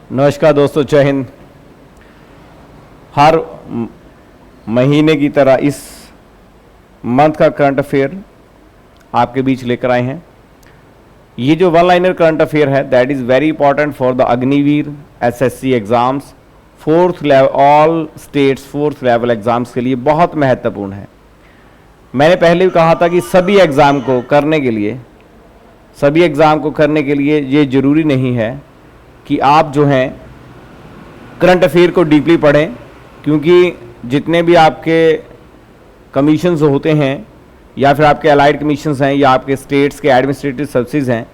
नमस्कार दोस्तों, जय हिंद। हर महीने की तरह इस मंथ का करंट अफेयर आपके बीच लेकर आए हैं। ये जो वन लाइनर करंट अफेयर है that is very important for the Agniveer SSC exams, fourth level, all states fourth level exams के लिए बहुत महत्वपूर्ण है। मैंने पहले भी कहा था कि सभी एग्ज़ाम को करने के लिए ये ज़रूरी नहीं है कि आप जो हैं करंट अफेयर को डीपली पढ़ें, क्योंकि जितने भी आपके कमीशंस होते हैं या फिर आपके अलाइड कमीशंस हैं या आपके स्टेट्स के एडमिनिस्ट्रेटिव सर्विसेज हैं,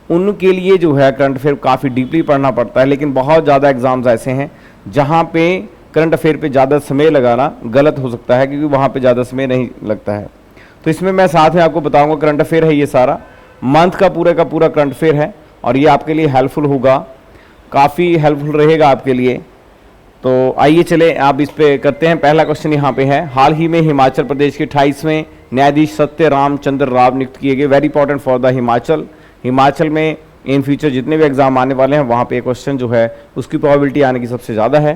उनके लिए जो है करंट अफेयर काफ़ी डीपली पढ़ना पड़ता है। लेकिन बहुत ज़्यादा एग्ज़ाम्स ऐसे हैं जहाँ पे करंट अफेयर पे ज़्यादा समय लगाना गलत हो सकता है, क्योंकि वहाँ पे ज़्यादा समय नहीं लगता है। तो इसमें मैं साथ में आपको बताऊँगा करंट अफेयर है, ये सारा मंथ का पूरा करंट अफेयर है और ये आपके लिए हेल्पफुल होगा, काफ़ी हेल्पफुल रहेगा आपके लिए। तो आइए चले आप इस पे करते हैं। पहला क्वेश्चन यहाँ पे है, हाल ही में हिमाचल प्रदेश के 28वें न्यायाधीश सत्यराम चंद्र राव नियुक्त किए गए। Very important for the Himachal में इन फ्यूचर जितने भी एग्जाम आने वाले हैं वहाँ पे क्वेश्चन जो है उसकी प्रोबेबिलिटी आने की सबसे ज़्यादा है।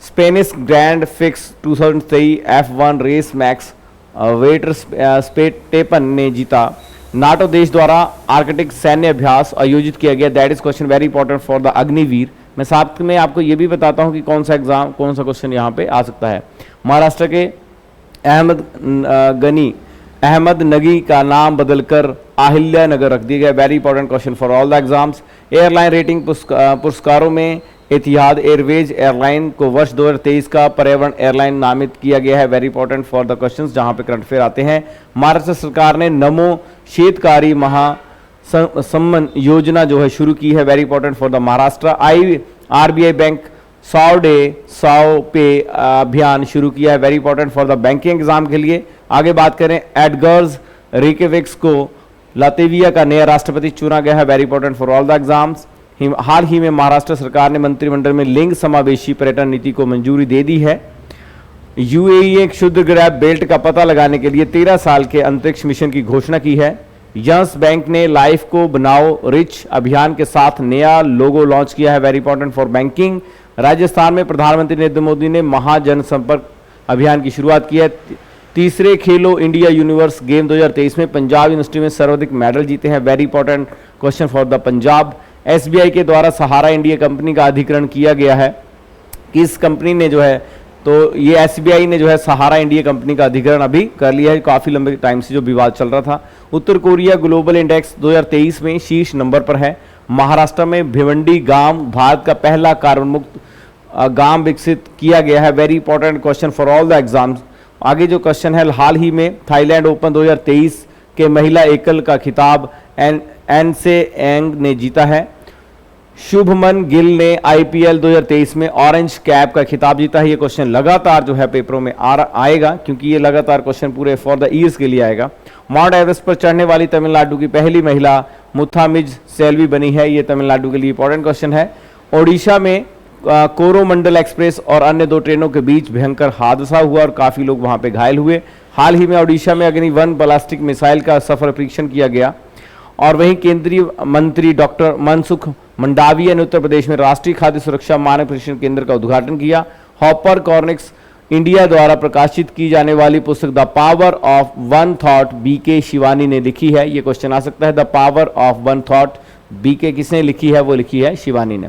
Spanish Grand Prix 2023 F1 race Max Verstappen ने जीता। नाटो देश द्वारा आर्कटिक सैन्य अभ्यास आयोजित किया गया। That is question very important for the Agniveer. मैं साथ में आपको ये भी बताता हूँ कि कौन सा क्वेश्चन यहाँ पे आ सकता है। महाराष्ट्र के अहमद नगी का नाम बदलकर आहिल्या नगर रख दिया गया। Very important question for all the exams. Airline rating पुरस्कारों में एतिहाद एयरवेज एयरलाइन को वर्ष 2023 का पर्यावरण एयरलाइन नामित किया गया है। Very important for the questions जहां पे करंट अफेयर आते हैं। महाराष्ट्र सरकार ने नमो शेतकारी सम्मान योजना जो है शुरू की है। Very important for the Maharashtra. RBI bank 100 day 100 पे अभियान शुरू किया है। Very important for the banking exam के लिए। आगे बात करें, एडगर्स रिकेविक्स को लातविया का नया राष्ट्रपति चुना गया है। Very important for all the exams. हाल ही में महाराष्ट्र सरकार ने मंत्रिमंडल में लिंग समावेशी पर्यटन नीति को मंजूरी दे दी है। यूएई एक क्षुद्र ग्रह बेल्ट का पता लगाने के लिए 13 साल के अंतरिक्ष मिशन की घोषणा की है। यस बैंक ने लाइफ को बनाओ रिच अभियान के साथ नया लोगो लॉन्च किया है। Very important for banking. Rajasthan में प्रधानमंत्री नरेंद्र मोदी ने महाजनसंपर्क अभियान की शुरुआत की है। तीसरे खेलो इंडिया यूनिवर्स गेम 2023 में पंजाब यूनिवर्सिटी में सर्वाधिक मेडल जीते हैं। Very important question for the Punjab. SBI के द्वारा सहारा इंडिया कंपनी का अधिग्रहण किया गया है। किस कंपनी ने जो है, तो ये एसबीआई ने जो है सहारा इंडिया कंपनी का अधिग्रहण अभी कर लिया है। काफ़ी लंबे टाइम से जो विवाद चल रहा था। उत्तर कोरिया ग्लोबल इंडेक्स 2023 में शीर्ष नंबर पर है। महाराष्ट्र में भिवंडी गांव भारत का पहला कार्बन मुक्त गांव विकसित किया गया है। Very important question for all the exams. आगे जो क्वेश्चन है, हाल ही में थाईलैंड ओपन 2023 के महिला एकल का खिताब एनसे एंग ने जीता है। शुभमन गिल ने आईपीएल 2023 में ऑरेंज कैप का खिताब जीता है। ये क्वेश्चन लगातार जो है पेपरों में आएगा, क्योंकि ये लगातार क्वेश्चन पूरे फॉर द ईयर्स के लिए आएगा। माउंट एवरेस्ट पर चढ़ने वाली तमिलनाडु की पहली महिला मुथामिज सेल्वी बनी है। ये तमिलनाडु के लिए इंपॉर्टेंट क्वेश्चन है। ओडिशा में कोरोमंडल एक्सप्रेस और अन्य 2 ट्रेनों के बीच भयंकर हादसा हुआ और काफी लोग वहां पे घायल हुए। हाल ही में ओडिशा में अग्नि-1 बैलिस्टिक मिसाइल का सफल परीक्षण किया गया। और वहीं केंद्रीय मंत्री डॉक्टर मनसुख मंडाविया ने उत्तर प्रदेश में राष्ट्रीय खाद्य सुरक्षा मानक प्रशिक्षण केंद्र का उद्घाटन किया। हॉपर कॉर्निक्स इंडिया द्वारा प्रकाशित की जाने वाली पुस्तक the power of one thought BK Shivani ने लिखी है। ये क्वेश्चन आ सकता है, the power of one thought BK किसने लिखी है? वो लिखी है शिवानी ने।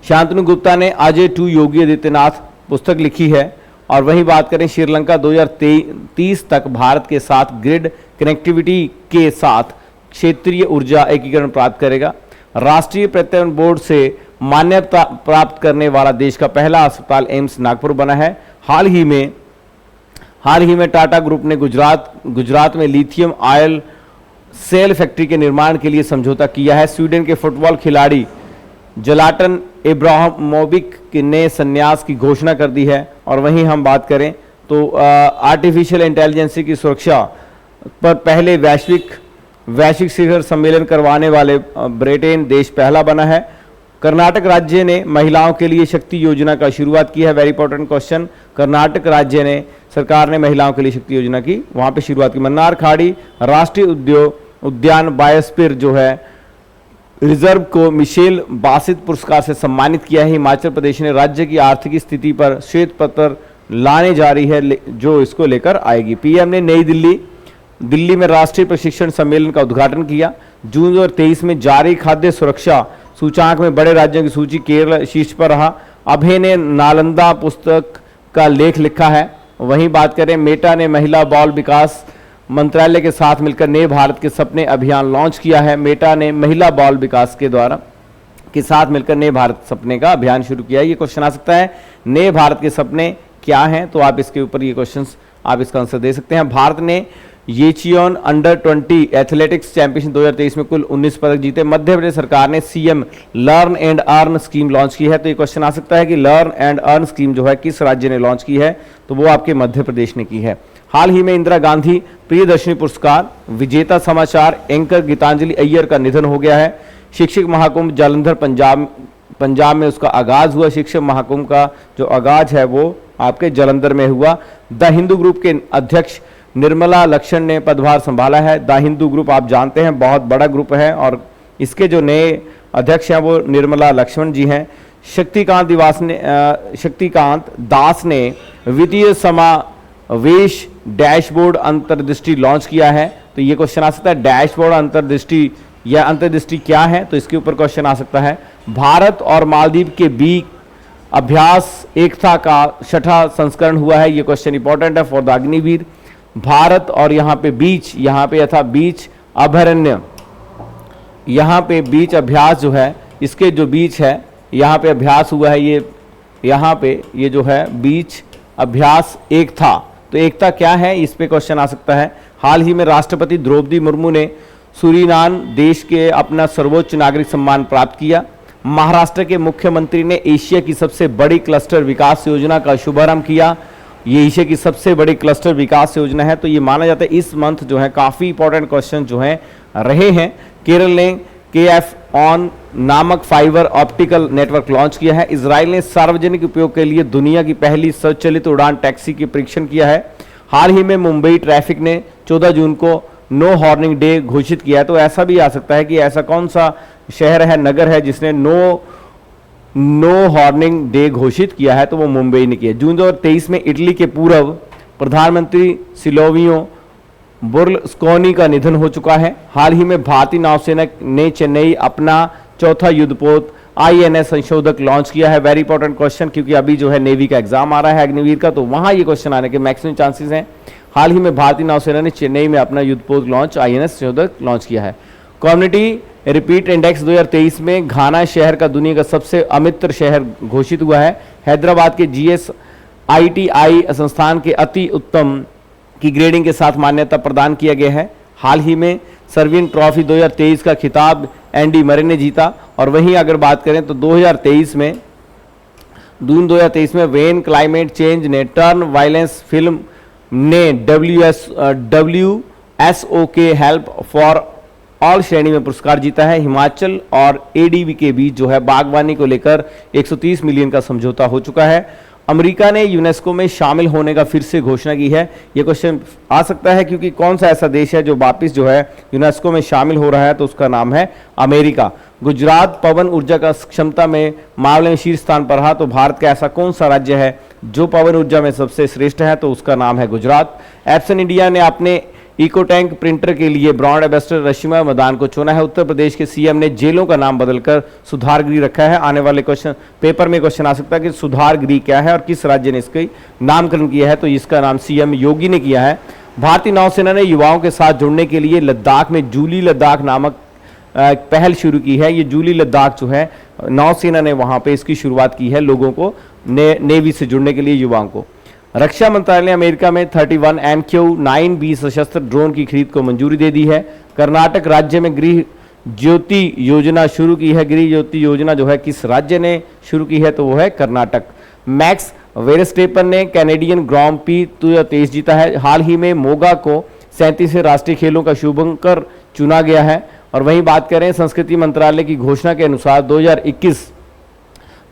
शांतनु गुप्ता ने अजय टू योगी आदित्यनाथ पुस्तक लिखी है। और वहीं बात करें, श्रीलंका 2030 तक भारत के साथ ग्रिड कनेक्टिविटी के साथ क्षेत्रीय ऊर्जा एकीकरण प्राप्त करेगा। राष्ट्रीय पर्यटन बोर्ड से मान्यता प्राप्त करने वाला देश का पहला अस्पताल एम्स नागपुर बना है। हाल ही में टाटा ग्रुप ने गुजरात में लिथियम आयल सेल फैक्ट्री के निर्माण के लिए समझौता किया है। स्वीडन के फुटबॉल खिलाड़ी जलाटन इब्राहिमोविक ने संन्यास की घोषणा कर दी है। और वहीं हम बात करें तो आर्टिफिशियल इंटेलिजेंस की सुरक्षा पर पहले वैश्विक शिखर सम्मेलन करवाने वाले ब्रिटेन देश पहला बना है। कर्नाटक राज्य ने महिलाओं के लिए शक्ति योजना का शुरुआत की है। Very important question. कर्नाटक राज्य ने सरकार ने महिलाओं के लिए शक्ति योजना की वहां पे शुरुआत की। मन्नार खाड़ी राष्ट्रीय उद्यान बायोस्फीयर जो है रिजर्व को मिशेल बासित पुरस्कार से सम्मानित किया है। हिमाचल प्रदेश ने राज्य की आर्थिक स्थिति पर श्वेत पत्र लाने जा रही है जो इसको लेकर आएगी। पीएम ने नई दिल्ली में राष्ट्रीय प्रशिक्षण सम्मेलन का उद्घाटन किया। जून 2023 में जारी खाद्य सुरक्षा सूचांक में बड़े राज्यों की सूची केरल शीर्ष पर रहा। अभय ने नालंदा पुस्तक का लेख लिखा है। वहीं बात करें, मेटा ने महिला बाल विकास मंत्रालय के साथ मिलकर नए भारत के सपने अभियान लॉन्च किया है। मेटा ने महिला बाल विकास के साथ मिलकर नए भारत सपने का अभियान शुरू किया है। ये क्वेश्चन आ सकता है, नए भारत के सपने क्या हैं, तो आप इसके ऊपर ये क्वेश्चंस आप इसका आंसर दे सकते हैं। भारत ने येचियोन अंडर 20 एथलेटिक्स चैंपियनशिप 2023 में कुल 19 पदक जीते। मध्य प्रदेश सरकार ने CM learn and earn scheme launch की है। तो ये क्वेश्चन आ सकता है कि लर्न एंड अर्न स्कीम जो है किस राज्य ने लॉन्च की है, तो वो आपके मध्य प्रदेश ने की है। हाल ही में इंदिरा गांधी प्रियदर्शनी पुरस्कार विजेता समाचार एंकर गीतांजलि अय्यर का निधन हो गया है। शिक्षक महाकुंभ जालंधर पंजाब में उसका आगाज हुआ। शिक्षक महाकुंभ का जो आगाज है वो आपके जालंधर में हुआ। द हिंदू ग्रुप के अध्यक्ष निर्मला लक्ष्मण ने पदभार संभाला है। द हिंदू ग्रुप आप जानते हैं बहुत बड़ा ग्रुप है और इसके जो नए अध्यक्ष हैं वो निर्मला लक्ष्मण जी हैं। शक्तिकांत दास ने वित्तीय समावेश डैशबोर्ड अंतर्दृष्टि लॉन्च किया है। तो ये क्वेश्चन आ सकता है, डैशबोर्ड अंतर्दृष्टि या अंतर्दृष्टि क्या है, तो इसके ऊपर क्वेश्चन आ सकता है। भारत और मालदीव के बीच अभ्यास एकता का 6ठा संस्करण हुआ है। ये क्वेश्चन इंपॉर्टेंट है फॉर द अग्निवीर। भारत और यहाँ पे बीच, यहाँ पे यथा बीच अभयारण्य, यहाँ पे बीच अभ्यास जो है, इसके जो बीच है यहाँ पे अभ्यास हुआ है, ये यहाँ पे ये जो है बीच अभ्यास एकता, तो एकता क्या है, इस पे क्वेश्चन आ सकता है। हाल ही में राष्ट्रपति द्रौपदी मुर्मू ने सूरीनाम देश के अपना सर्वोच्च नागरिक सम्मान प्राप्त किया। महाराष्ट्र के मुख्यमंत्री ने एशिया की सबसे बड़ी क्लस्टर विकास योजना का शुभारंभ किया। ये एशिया की सबसे बड़ी क्लस्टर विकास योजना है, तो ये माना जाता है इस मंथ जो है काफ़ी इंपॉर्टेंट क्वेश्चन जो हैं रहे हैं। केरल ने KF ऑन नामक फाइबर ऑप्टिकल नेटवर्क लॉन्च किया है। इजराइल ने सार्वजनिक उपयोग के लिए दुनिया की पहली स्वचालित उड़ान टैक्सी की परीक्षण किया है। हाल ही में मुंबई ट्रैफिक ने 14 जून को नो हॉर्निंग डे घोषित किया है। तो ऐसा भी आ सकता है कि ऐसा कौन सा शहर है, नगर है जिसने नो हॉर्निंग डे घोषित किया है, तो वो मुंबई ने किया। जून 2023 में इटली के पूर्व प्रधानमंत्री सिल्वियो बर्लुस्कोनी का निधन हो चुका है। हाल ही में भारतीय नौसेना ने चेन्नई अपना चौथा युद्धपोत INS संशोधक लॉन्च किया है। वेरी इंपॉर्टेंट क्वेश्चन, क्योंकि अभी जो है नेवी का एग्जाम आ रहा है अग्निवीर का, तो वहां ये क्वेश्चन आने के मैक्सिमम चांसेस हैं। हाल ही में भारतीय नौसेना ने चेन्नई में अपना युद्धपोत लॉन्च INS संशोधक लॉन्च किया है। कम्युनिटी रिपीट इंडेक्स 2023 में घाना शहर का दुनिया का सबसे अमित्र शहर घोषित हुआ है। हैदराबाद के GSITI संस्थान के अति उत्तम की ग्रेडिंग के साथ मान्यता प्रदान किया गया है। हाल ही में सर्विन ट्रॉफी 2023 का खिताब एंडी मरे ने जीता। और वहीं अगर बात करें तो 2023 में वेन क्लाइमेट चेंज ने टर्न वायलेंस फिल्म ने WSOK हेल्प फॉर ऑल श्रेणी में पुरस्कार जीता है। हिमाचल और ADB के बीच जो है बागवानी को लेकर 130 मिलियन का समझौता हो चुका है। अमेरिका ने यूनेस्को में शामिल होने का फिर से घोषणा की है। यह क्वेश्चन आ सकता है क्योंकि कौन सा ऐसा देश है जो वापिस जो है यूनेस्को में शामिल हो रहा है, तो उसका नाम है अमेरिका। गुजरात पवन ऊर्जा का क्षमता में मामले में शीर्ष स्थान पर रहा, तो भारत का ऐसा कौन सा राज्य है जो पवन ऊर्जा में सबसे श्रेष्ठ है, तो उसका नाम है गुजरात। एप्सन इंडिया ने अपने इको टैंक प्रिंटर के लिए ब्रांड एम्बेसडर रश्मिका मदान को चुना है। उत्तर प्रदेश के CM ने जेलों का नाम बदलकर सुधारगृह रखा है। आने वाले क्वेश्चन पेपर में क्वेश्चन आ सकता है कि सुधारगृह क्या है और किस राज्य ने इसका नामकरण किया है, तो इसका नाम CM योगी ने किया है। भारतीय नौसेना ने युवाओं के साथ जुड़ने के लिए लद्दाख में जूली लद्दाख नामक पहल शुरू की है। ये जूली लद्दाख जो है नौसेना ने वहां पे इसकी शुरुआत की है, लोगों को नेवी से जुड़ने के लिए युवाओं को। रक्षा मंत्रालय ने अमेरिका में 31 MQ-9B सशस्त्र ड्रोन की खरीद को मंजूरी दे दी है। कर्नाटक राज्य में गृह ज्योति योजना शुरू की है। गृह ज्योति योजना जो है किस राज्य ने शुरू की है, तो वो है कर्नाटक। मैक्स वेरस्टेपन ने कैनेडियन ग्रांड प्री 2023 जीता है। हाल ही में मोगा को 37वें राष्ट्रीय खेलों का शुभंकर चुना गया है। और वहीं बात करें संस्कृति मंत्रालय की घोषणा के अनुसार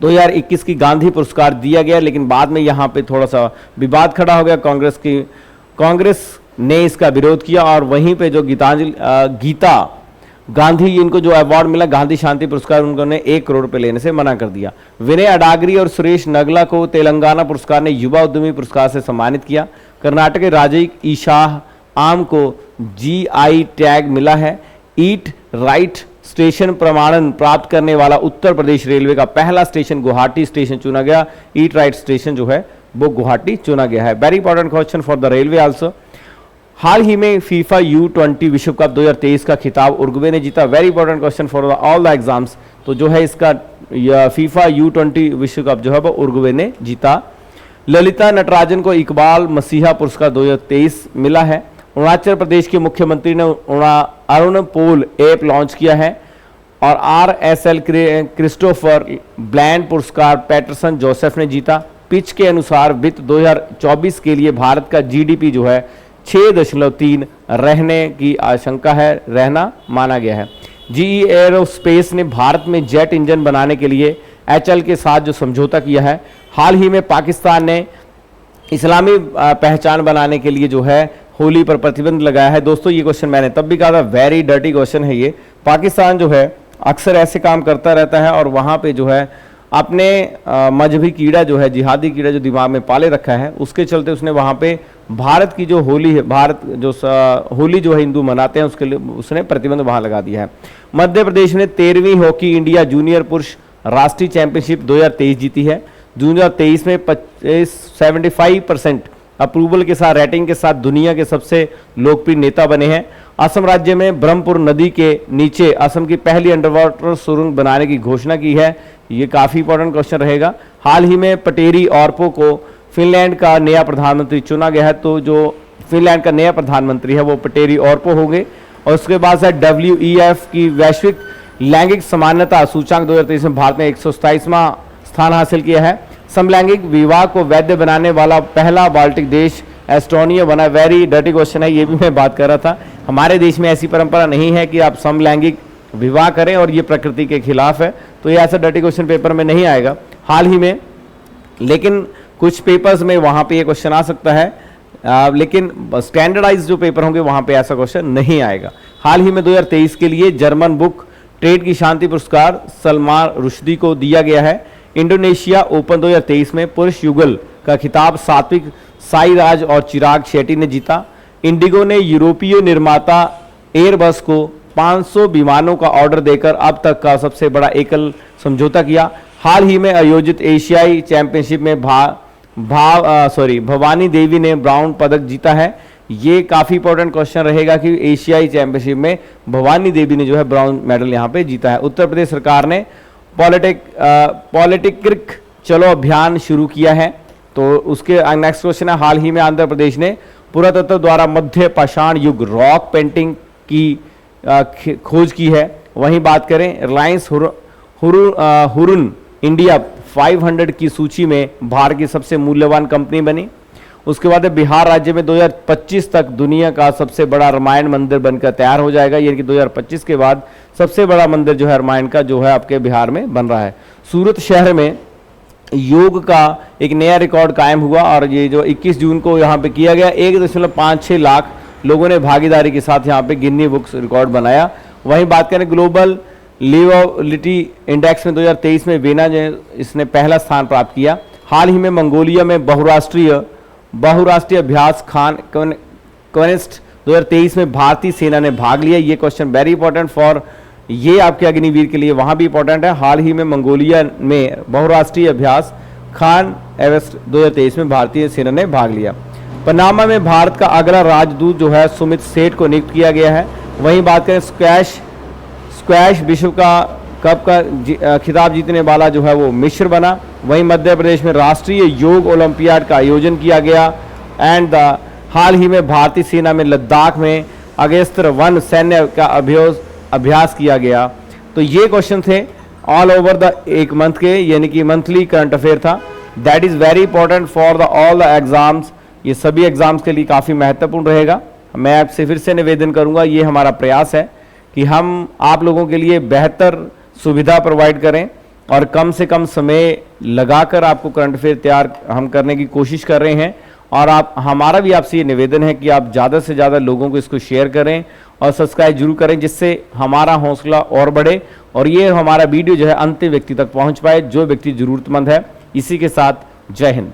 2021 की गांधी पुरस्कार दिया गया, लेकिन बाद में यहाँ पे थोड़ा सा विवाद खड़ा हो गया। कांग्रेस ने इसका विरोध किया और वहीं पे जो गीता गांधी, इनको जो अवार्ड मिला गांधी शांति पुरस्कार, उन्होंने 1 करोड़ रुपए लेने से मना कर दिया। विनय अडागरी और सुरेश नगला को तेलंगाना पुरस्कार ने युवा उद्यमी पुरस्कार से सम्मानित किया। कर्नाटक के राजई ईशाह आम को GI टैग मिला है। ईट राइट स्टेशन प्रमाणन प्राप्त करने वाला उत्तर प्रदेश रेलवे का पहला स्टेशन गुवाहाटी स्टेशन चुना गया। ईट राइट स्टेशन जो है वो गुवाहाटी चुना गया है। Very important question for the railway also. हाल ही में फीफा U20 विश्व कप 2023 का खिताब उरुग्वे ने जीता। Very important question for all the exams. तो जो है इसका फीफा U20 विश्व कप जो है वो उरुग्वे ने जीता। ललिता नटराजन को इकबाल मसीहा पुरस्कार 2023 मिला है। अरुणाचल प्रदेश के मुख्यमंत्री ने अरुण पोल ऐप लॉन्च किया है। और RSL क्रिस्टोफर ब्लैंड पुरस्कार पैटरसन जोसेफ ने जीता। पिच के अनुसार वित्त 2024 के लिए भारत का GDP जो है 6.3 रहने की आशंका है, रहना माना गया है। GE एरोस्पेस ने भारत में जेट इंजन बनाने के लिए HAL के साथ जो समझौता किया है। हाल ही में पाकिस्तान ने इस्लामी पहचान बनाने के लिए जो है होली पर प्रतिबंध लगाया है। दोस्तों ये क्वेश्चन मैंने तब भी कहा था, वेरी डर्टी क्वेश्चन है ये। पाकिस्तान जो है अक्सर ऐसे काम करता रहता है और वहाँ पे जो है अपने मजहबी कीड़ा जो है, जिहादी कीड़ा जो दिमाग में पाले रखा है, उसके चलते उसने वहाँ पे भारत की जो होली है, भारत जो होली जो है हिंदू मनाते हैं, उसके लिए उसने प्रतिबंध वहाँ लगा दिया है। मध्य प्रदेश ने 13वीं हॉकी इंडिया जूनियर पुरुष राष्ट्रीय चैंपियनशिप 2023 जीती है। 2023 में 75% अप्रूवल के साथ रेटिंग के साथ दुनिया के सबसे लोकप्रिय नेता बने हैं। असम राज्य में ब्रह्मपुर नदी के नीचे असम की पहली अंडरवाटर सुरंग बनाने की घोषणा की है। ये काफी इंपॉर्टेंट क्वेश्चन रहेगा। हाल ही में पटेरी ऑर्पो को फिनलैंड का नया प्रधानमंत्री चुना गया है। तो जो फिनलैंड का नया प्रधानमंत्री है वो पटेरी ऑर्पो होंगे। और उसके बाद है WEF की वैश्विक लैंगिक समानता सूचांक 2023 में भारत ने 127वां स्थान हासिल किया है। समलैंगिक विवाह को वैध बनाने वाला पहला बाल्टिक देश एस्टोनिया बना। वेरी डर्टी क्वेश्चन है, ये भी मैं बात कर रहा था। हमारे देश में ऐसी परंपरा नहीं है कि आप समलैंगिक विवाह करें और ये प्रकृति के खिलाफ है, तो ये ऐसा डर्टी क्वेश्चन पेपर में नहीं आएगा हाल ही में। लेकिन कुछ पेपर्स में वहाँ पे ये क्वेश्चन आ सकता है, लेकिन स्टैंडर्डाइज जो पेपर होंगे वहाँ पे ऐसा क्वेश्चन नहीं आएगा। हाल ही में 2023 के लिए जर्मन बुक ट्रेड की शांति पुरस्कार सलमान रुश्दी को दिया गया है। इंडोनेशिया ओपन 2023 में पुरुष युगल का खिताब सात्विक साईराज और चिराग शेट्टी ने जीता। इंडिगो ने यूरोपीय निर्माता एयरबस को 500 विमानों का ऑर्डर देकर अब तक का सबसे बड़ा एकल समझौता किया। हाल ही में आयोजित एशियाई चैंपियनशिप में भवानी देवी ने ब्राउन पदक जीता है। ये काफी इंपॉर्टेंट क्वेश्चन रहेगा कि एशियाई चैंपियनशिप में भवानी देवी ने जो है ब्राउन मेडल यहाँ पे जीता है। उत्तर प्रदेश सरकार ने पॉलिटिक्रिक चलो अभियान शुरू किया है। तो उसके नेक्स्ट क्वेश्चन है, हाल ही में आंध्र प्रदेश ने पुरातत्व द्वारा मध्य पाषाण युग रॉक पेंटिंग की खोज की है। वहीं बात करें रिलायंस हुरुन इंडिया 500 की सूची में भारत की सबसे मूल्यवान कंपनी बनी। उसके बाद बिहार राज्य में 2025 तक दुनिया का सबसे बड़ा रामायण मंदिर बनकर तैयार हो जाएगा। यानी कि 2025 के बाद सबसे बड़ा मंदिर जो है रामायण का जो है आपके बिहार में बन रहा है। सूरत शहर में योग का एक नया रिकॉर्ड कायम हुआ और ये जो 21 जून को यहाँ पे किया गया। 1.56 लाख लोगों ने भागीदारी के साथ यहाँ पे गिन्नी बुक्स रिकॉर्ड बनाया। वहीं बात करें ग्लोबल लिवेबिलिटी इंडेक्स में 2023 में वेना ने इसने पहला स्थान प्राप्त किया। हाल ही में मंगोलिया में बहुराष्ट्रीय अभ्यास खान क्वेस्ट 2023 में भारतीय सेना ने भाग लिया। ये क्वेश्चन वेरी इंपॉर्टेंट फॉर ये आपके अग्निवीर के लिए वहां भी इंपॉर्टेंट है। हाल ही में मंगोलिया में बहुराष्ट्रीय अभ्यास खान एवेस्ट 2023 में भारतीय सेना ने भाग लिया। पनामा में भारत का अगला राजदूत जो है सुमित सेठ को नियुक्त किया गया है। वहीं बात करें स्क्वैश विश्व कप का खिताब जीतने वाला जो है वो मिश्र बना। वहीं मध्य प्रदेश में राष्ट्रीय योग ओलंपियाड का आयोजन किया गया। एंड हाल ही में भारतीय सेना में लद्दाख में अगेस्त्र वन सैन्य का अभ्यास किया गया। तो ये क्वेश्चन थे ऑल ओवर द एक मंथ के, यानी कि मंथली करंट अफेयर था। That is very important for the all the exams. ये सभी एग्जाम्स के लिए काफ़ी महत्वपूर्ण रहेगा। मैं आपसे फिर से निवेदन करूंगा, ये हमारा प्रयास है कि हम आप लोगों के लिए बेहतर सुविधा प्रोवाइड करें और कम से कम समय लगाकर आपको करंट अफेयर तैयार हम करने की कोशिश कर रहे हैं। और आप हमारा भी आपसे ये निवेदन है कि आप ज़्यादा से ज़्यादा लोगों को इसको शेयर करें और सब्सक्राइब जरूर करें, जिससे हमारा हौसला और बढ़े और ये हमारा वीडियो जो है अंतिम व्यक्ति तक पहुंच पाए, जो व्यक्ति जरूरतमंद है। इसी के साथ जय हिंद।